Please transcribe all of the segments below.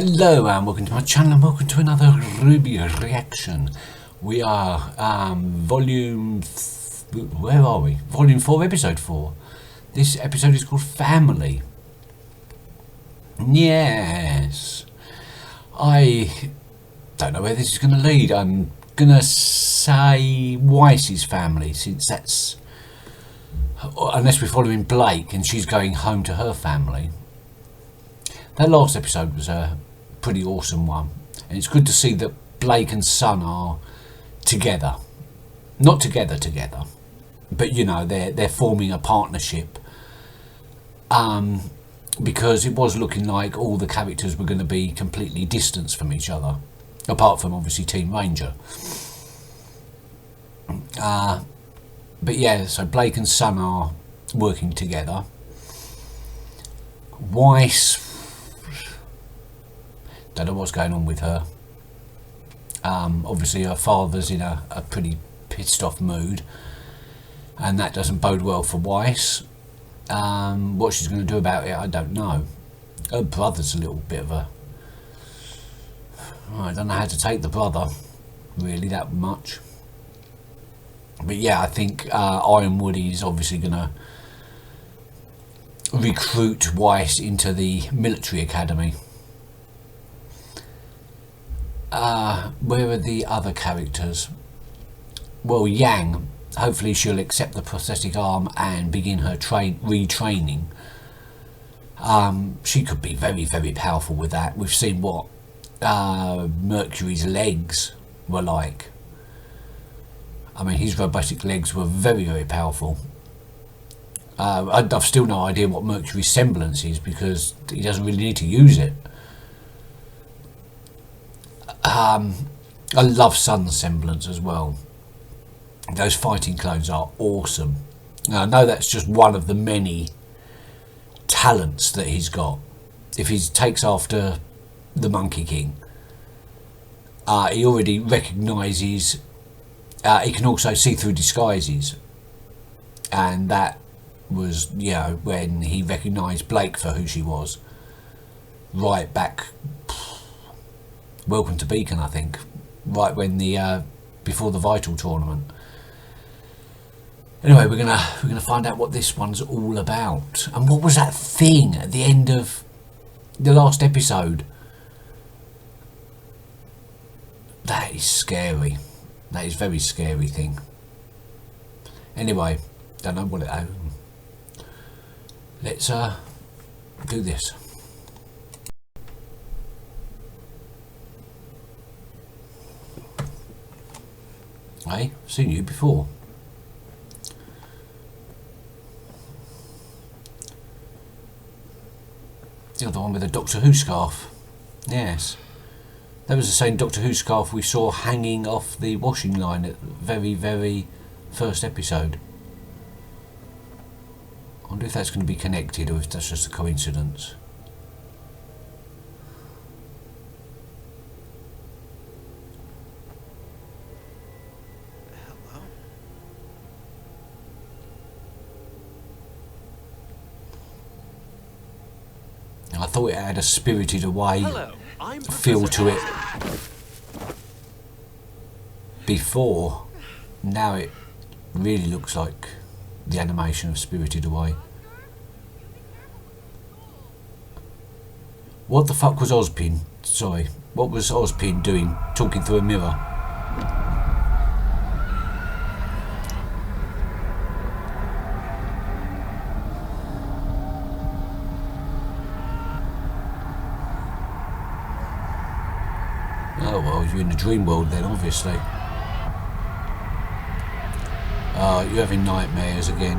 Hello and welcome to my channel and welcome to another RWBY reaction. We are where are we? Volume 4, episode 4. This episode is called Family. Yes. I don't know where this is going to lead. I'm going to say Weiss's family, since that's... unless we're following Blake and she's going home to her family. That last episode was a pretty awesome one, and it's good to see that Blake and Son are together. Not together, but you know, they're forming a partnership. Because it was looking like all the characters were going to be completely distanced from each other, apart from obviously Team Ranger. But yeah, so Blake and Son are working together. Weiss, don't know what's going on with her. Obviously her father's in a pretty pissed off mood, and that doesn't bode well for Weiss. What she's going to do about it, I don't know. Her brother's a little bit of a... I don't know how to take the brother, really, that much. But yeah, I think Ironwood is obviously going to recruit Weiss into the military academy. Where are the other characters? Well, Yang, hopefully she'll accept the prosthetic arm and begin her retraining. She could be very, very powerful with that. We've seen what Mercury's legs were like. I mean, his robotic legs were very, very powerful. I've still no idea what Mercury's semblance is, because he doesn't really need to use it. I love Son's semblance as well. Those fighting clothes are awesome. Now, I know that's just one of the many talents that he's got. If he takes after the Monkey King, he already recognises, he can also see through disguises, and that was, you know, when he recognised Blake for who she was, right back, welcome to Beacon, I think, right when the before the Vital tournament. Anyway, we're gonna find out what this one's all about. And what was that thing at the end of the last episode? That is scary. That is very scary thing. Anyway, don't know what it is. Let's do this. Hey, seen you before. The other one with the Doctor Who scarf. Yes. That was the same Doctor Who scarf we saw hanging off the washing line at the very, very first episode. I wonder if that's going to be connected, or if that's just a coincidence. I thought it had a Spirited Away feel to it before. Now it really looks like the animation of Spirited Away. What the fuck was Ozpin? Sorry, what was Ozpin doing, talking through a mirror? Oh well, you're in the dream world then, obviously. You're having nightmares again.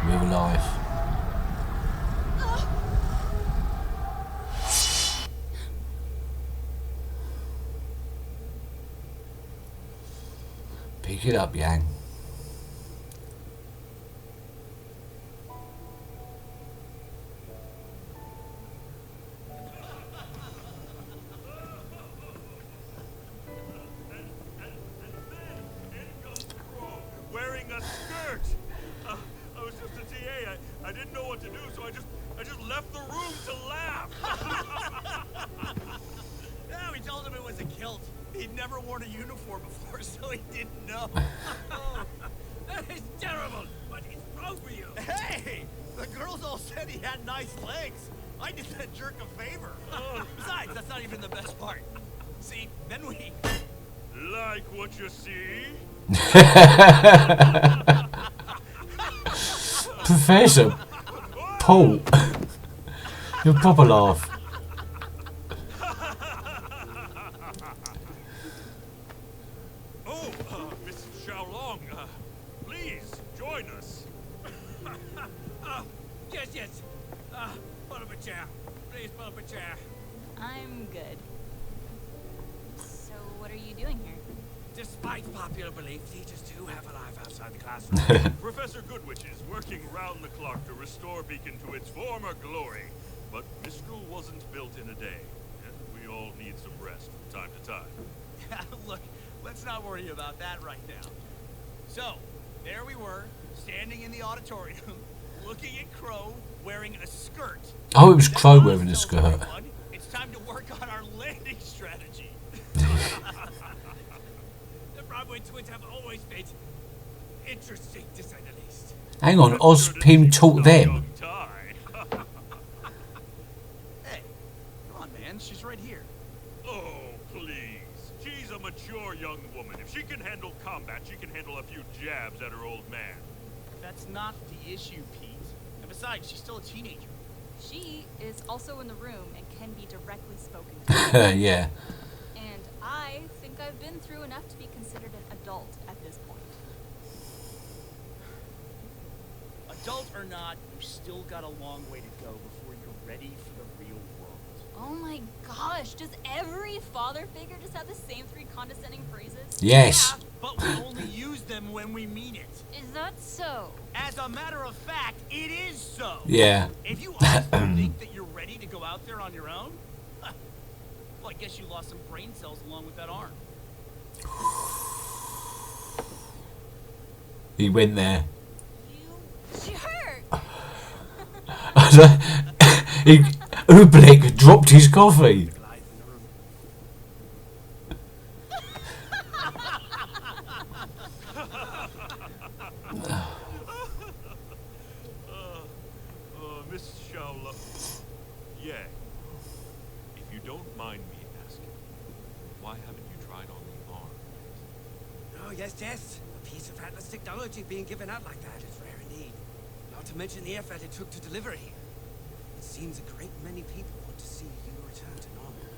Real life. Pick it up, Yang. hurt. I was just a TA. I didn't know what to do, so I just left the room to laugh. Yeah, we told him it was a kilt. He'd never worn a uniform before, so he didn't know. Oh, that is terrible, but it's wrong for you. Hey, the girls all said he had nice legs. I did that jerk a favor. Besides, that's not even the best part. See, then we... Like what you see? Professor Paul. You're proper laugh. Oh, Miss Xiaolong, please join us. Yes, yes. Pull up a chair. Please pull up a chair. I'm good. So, what are you doing here? Despite popular belief, teachers do have a life outside the classroom. Professor Goodwitch is working round the clock to restore Beacon to its former glory. But Mistral wasn't built in a day, and we all need some rest from time to time. Look, let's not worry about that right now. So, there we were, standing in the auditorium, looking at Crow wearing a skirt. Oh, it was Crow wearing a skirt. It's time to work on our landing strategy. The Broadway twins have always been interesting, to say the least. Hang on, Ozpim taught them. Hey, come on, man. She's right here. Oh, please. She's a mature young woman. If she can handle combat, she can handle a few jabs at her old man. That's not the issue, Pete. And besides, she's still a teenager. She is also in the room and can be directly spoken to. Yeah. And I think I've been through enough to be considered an adult at this point. Adult or not, you've still got a long way to go before you're ready for the real world. Oh my gosh, does every father figure just have the same 3 condescending phrases? Yes. Yeah, but we only use them when we mean it. Is that so? As a matter of fact, it is so. Yeah. If you honestly think that you're ready to go out there on your own, well, I guess you lost some brain cells along with that arm. He went there. She hurt! Ooblik dropped his coffee. Miss Xiaolong. Yeah. If you don't mind me asking, why haven't you tried on the arm? Oh, yes, yes. A piece of Atlas technology being given out like that is rare indeed. Not to mention the effort it took to deliver here. It seems a great many people want to see you return to normal.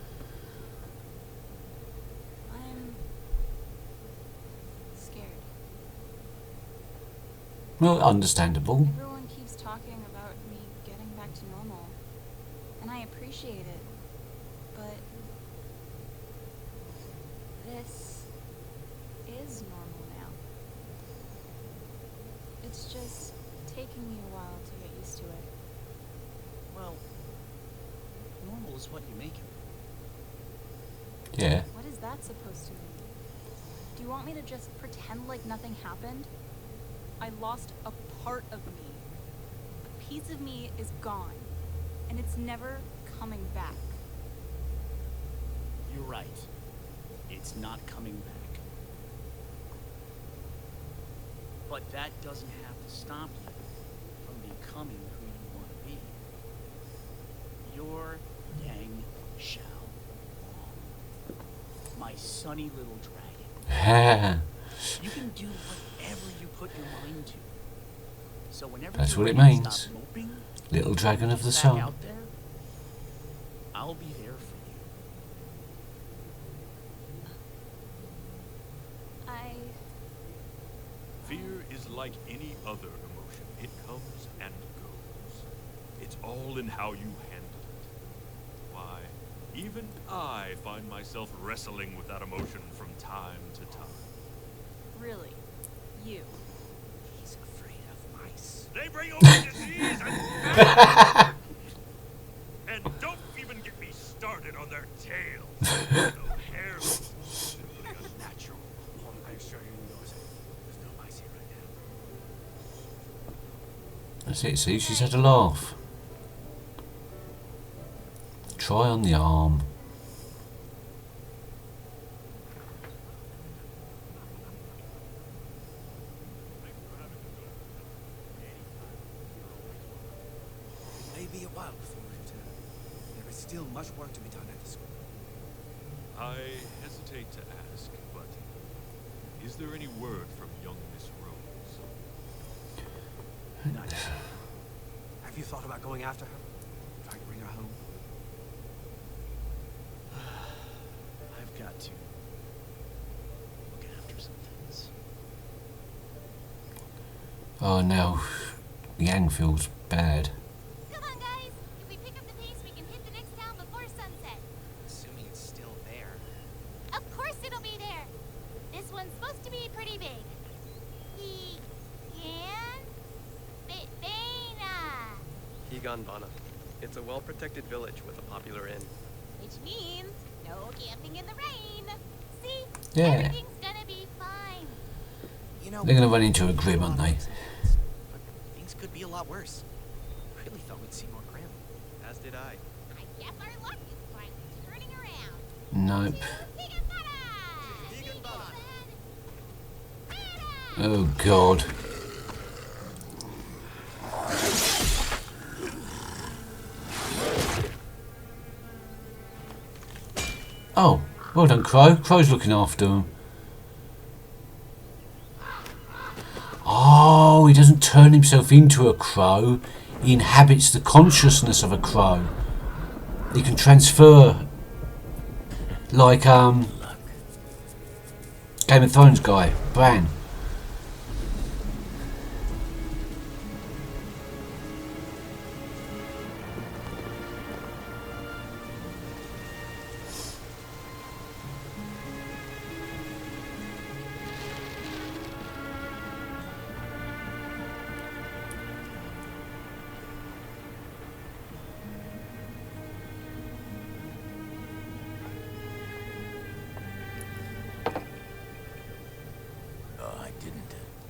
I'm scared. Well, understandable. Everyone keeps talking about me getting back to normal, and I appreciate it, but this is normal now. It's just taking me a while to get used to it. Well, normal is what you make it. Yeah. What is that supposed to mean? Do you want me to just pretend like nothing happened? I lost a part of me. A piece of me is gone, and it's never coming back. You're right. It's not coming back. But that doesn't have to stop you from becoming who you want to be. You're Yang Xiaolong, my sunny little dragon. You can do whatever you put your mind to. So whenever That's you're what it ready to means. stop moping, Little dragon of the back sun. out there, I'll be there for you. Fear is like any other emotion. It comes and goes. It's all in how you handle it. Why, even I find myself wrestling with that emotion from time to time. Really? You? He's afraid of mice. They bring over disease and don't even get me started on their tails. No hair. Unnatural. I assure you, there's no mice here right now. That's it, see, she's had a laugh. Try on the arm. It may be a while before we return. There is still much work to be done at the school. I hesitate to ask, but is there any word from young Miss Rose? Not yet. Have you thought about going after her? Trying to bring her home? I've got to look after some things. Oh, now Yang feels bad. Come on, guys. If we pick up the pace, we can hit the next town before sunset. Assuming it's still there. Of course it'll be there. This one's supposed to be pretty big. Higan Bana. It's a well-protected village with a popular inn. Which means no camping in the rain. See? Yeah. Everything's gonna be fine. You know, They're going to run into a grim, aren't they? but things could be a lot worse. Really thought we'd see more Grim. As did I. I guess our luck is finally turning around. Nope. Higan-bana! Oh, God. Oh, well done, Crow. Crow's looking after him. Oh, he doesn't turn himself into a crow. He inhabits the consciousness of a crow. He can transfer, like Game of Thrones guy, Bran.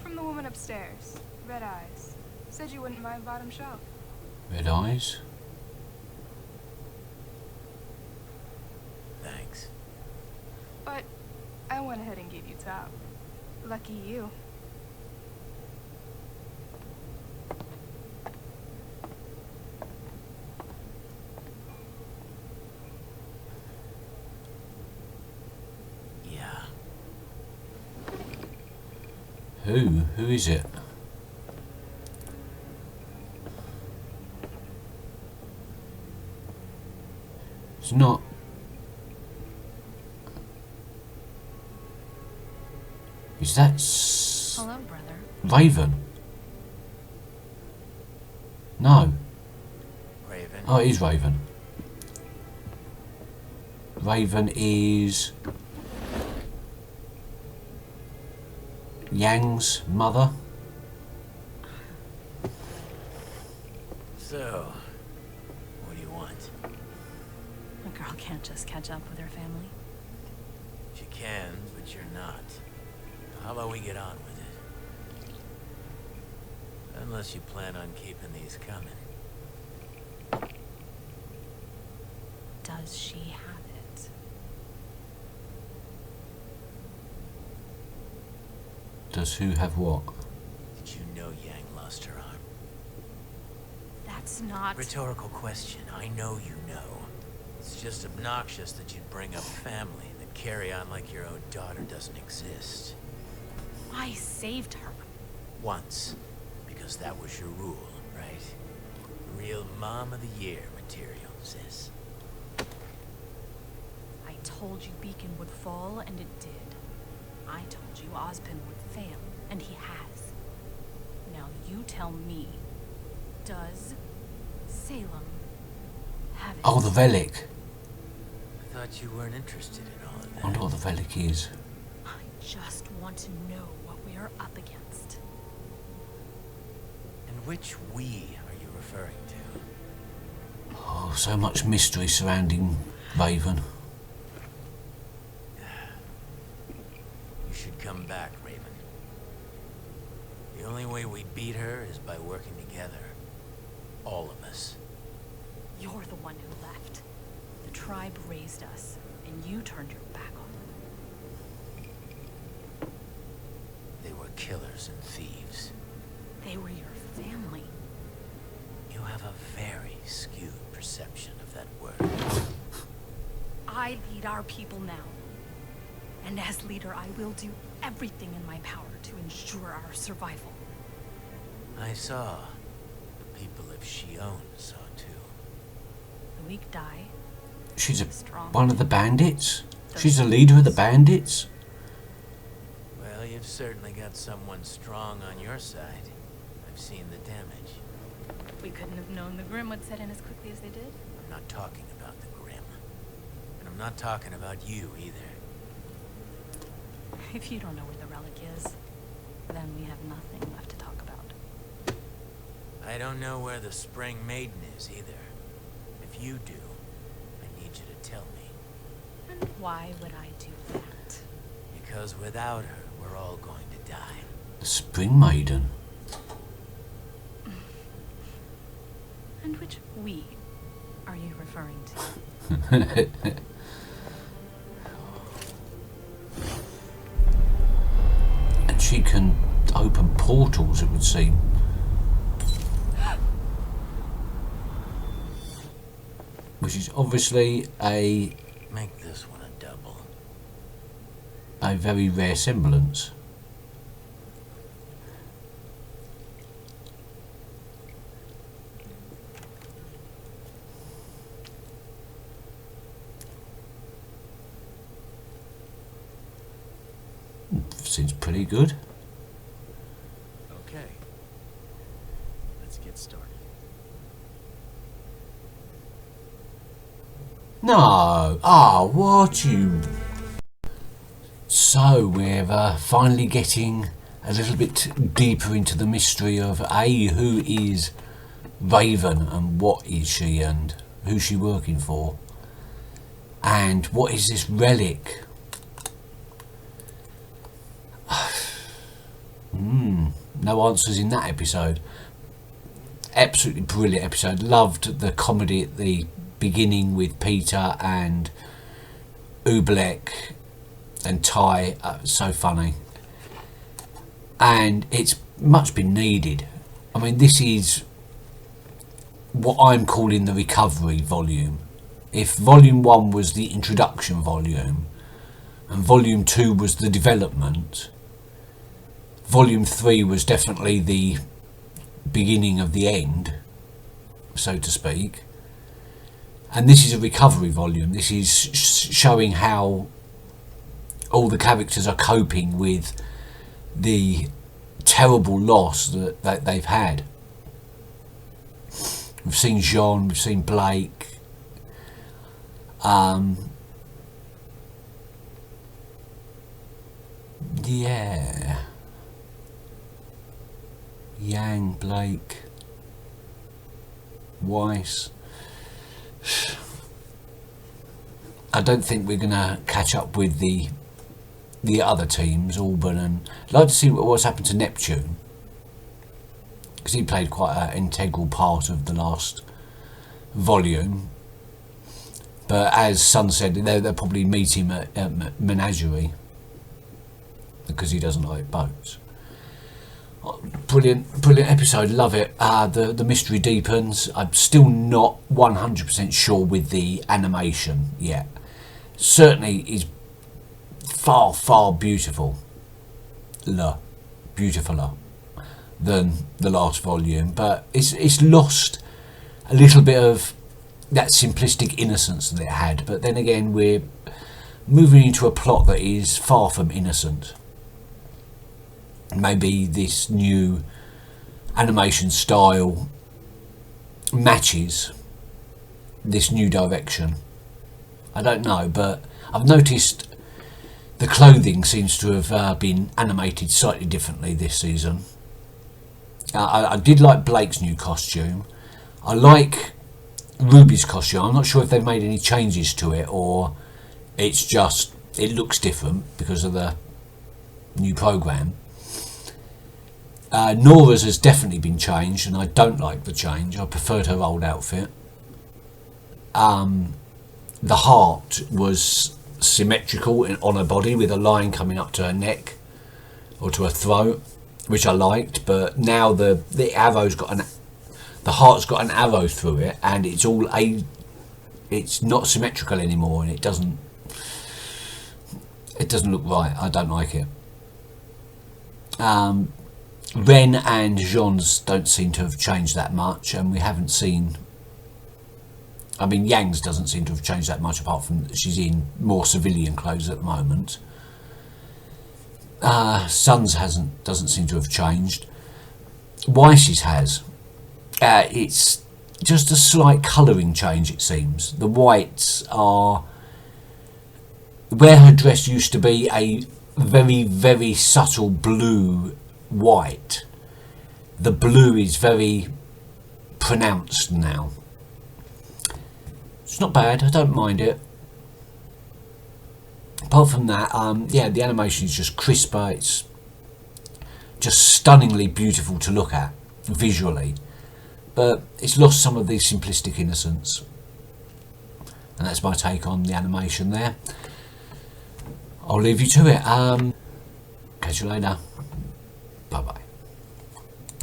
From the woman upstairs. Red eyes. Said you wouldn't mind bottom shelf. Red eyes. Thanks. But I went ahead and gave you top. Lucky you. Yeah. Who? Who is it? It's not. Is that Hello, brother. Raven? No. Raven. Oh, it is Raven. Raven is Yang's mother. So, what do you want? A girl can't just catch up with her family. She can, but you're not. How about we get on with it? Unless you plan on keeping these coming. Does she have it? Does who have what? Did you know Yang lost her arm? That's not... Rhetorical question. I know you know. It's just obnoxious that you'd bring up family and then carry on like your own daughter doesn't exist. I saved her. Once. Because that was your rule, right? Real Mom of the Year material, sis. I told you Beacon would fall, and it did. I told you Ozpin would fail, and he has. Now you tell me, does Salem have it? Oh, the Relic. I thought you weren't interested in all of I that. wonder what the Relic is. I just want to know what we are up against. And which we are you referring to? Oh, so much mystery surrounding Raven. You should come back, Raven. The only way we beat her is by working together. All of us. You're the one who left. The tribe raised us, and you turned your back on them. They were killers and thieves. They were your family. You have a very skewed perception of that word. I lead our people now. And as leader, I will do everything in my power to ensure our survival. I saw. The people of Jaune saw too. The weak die. She's Strong. one of the bandits? She's the leader of the bandits? Well, you've certainly got someone strong on your side. I've seen the damage. We couldn't have known the Grimm would set in as quickly as they did. I'm not talking about the Grimm. And I'm not talking about you either. If you don't know where the relic is, then we have nothing left to talk about. I don't know where the Spring Maiden is either. If you do, I need you to tell me. And why would I do that? Because without her, we're all going to die. The Spring Maiden? And which we are you referring to? And she can open portals, it would seem. Which is obviously a Make this one a double. very rare semblance. Seems pretty good. Okay. Let's get started. No. Ah, what you... So we're finally getting a little bit deeper into the mystery of who is Raven and what is she and who's she working for, and what is this relic. No answers in that episode. Absolutely brilliant episode. Loved the comedy at the beginning with Peter and Oobleck and Ty. So funny, and it's much been needed. I mean, this is what I'm calling the recovery volume. If volume 1 was the introduction volume and volume 2 was the development, volume 3 was definitely the beginning of the end, so to speak. And this is a recovery volume. This is showing how all the characters are coping with the terrible loss that they've had. We've seen Jaune, we've seen Blake. Yeah. Yang, Blake, Weiss. I don't think we're going to catch up with the other teams, Auburn, and I'd like to see what's happened to Neptune, because he played quite an integral part of the last volume. But as Sun said, they'll probably meet him at Menagerie because he doesn't like boats. Brilliant episode, love it. The mystery deepens. I'm still not 100% sure with the animation yet. Certainly is far beautifuler than the last volume, but it's lost a little bit of that simplistic innocence that it had. But then again, we're moving into a plot that is far from innocent. Maybe this new animation style matches this new direction. I don't know, but I've noticed the clothing seems to have been animated slightly differently this season. I did like Blake's new costume. I like Ruby's costume. I'm not sure if they've made any changes to it or it's just it looks different because of the new program. Nora's has definitely been changed, and I don't like the change. I preferred her old outfit. The heart was symmetrical on her body, with a line coming up to her neck or to her throat, which I liked. But now the arrow's got the heart's got an arrow through it, and it's not symmetrical anymore, and it doesn't look right. I don't like it. Ren and Jaune's don't seem to have changed that much, and we haven't seen. I mean, Yang's doesn't seem to have changed that much, apart from that she's in more civilian clothes at the moment. Sun's doesn't seem to have changed. Weiss's has. It's just a slight colouring change, it seems. The whites are where her dress used to be a very, very subtle blue white. The blue is very pronounced now. It's not bad, I don't mind it. Apart from that, yeah, the animation is just crisper. It's just stunningly beautiful to look at visually, but it's lost some of the simplistic innocence. And that's my take on the animation there. I'll leave you to it. Catch you later. Bye bye.